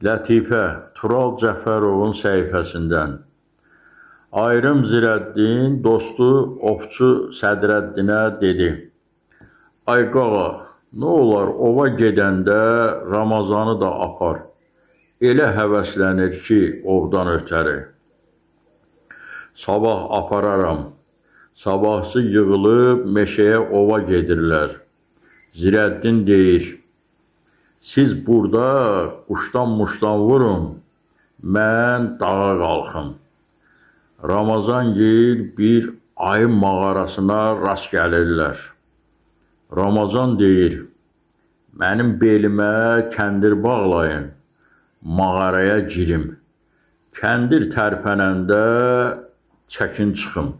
Lətifə Tural Cəfərovun səhifəsindən. Ayrım Zirəddin dostu Ovçu Sədrəddinə dedi: Ay qağa, nə olar ova gedəndə Ramazanı da apar. Elə həvəslənir ki, ovdan ötəri. Sabah apararam. Sabahsı yığılıb meşəyə ova gedirlər. Zirəddin deyir: Siz burada quşdan vurun, mən dağa qalxım. Ramazangil bir ayın mağarasına rast gəlirlər. Ramazan deyir: Mənim belimə kəndir bağlayın, mağaraya girim. Kəndir tərpənəndə çəkin çıxım.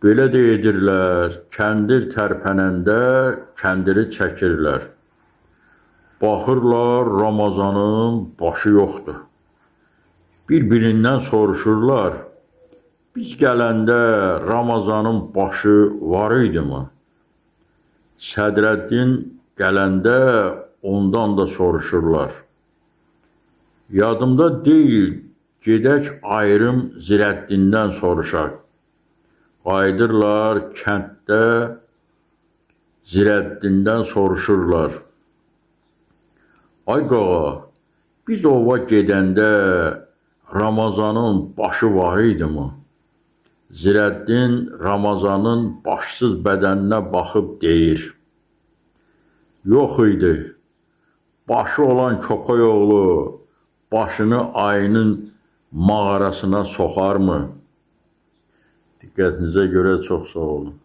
Belə də edirlər, kəndir tərpənəndə kəndiri çəkirlər. Baxırlar, Ramazanın başı yoxdur. Bir-birindən soruşurlar: Biz gələndə Ramazanın başı var idi mi? Sədrəddin gələndə ondan da soruşurlar: Yadımda deyil, gedək Ayrım Zirəddindən soruşaq. Qayıdırlar kənddə Zirəddindən soruşurlar: Ay qağa, biz ova gedəndə Ramazanın başı var idi mi? Zirəddin Ramazanın başsız bədəninə baxıb deyir: Yox idi. Başı olan köpəyoğlu başını ayının mağarasına soxarmı? Diqqətinizə görə çox sağ olun.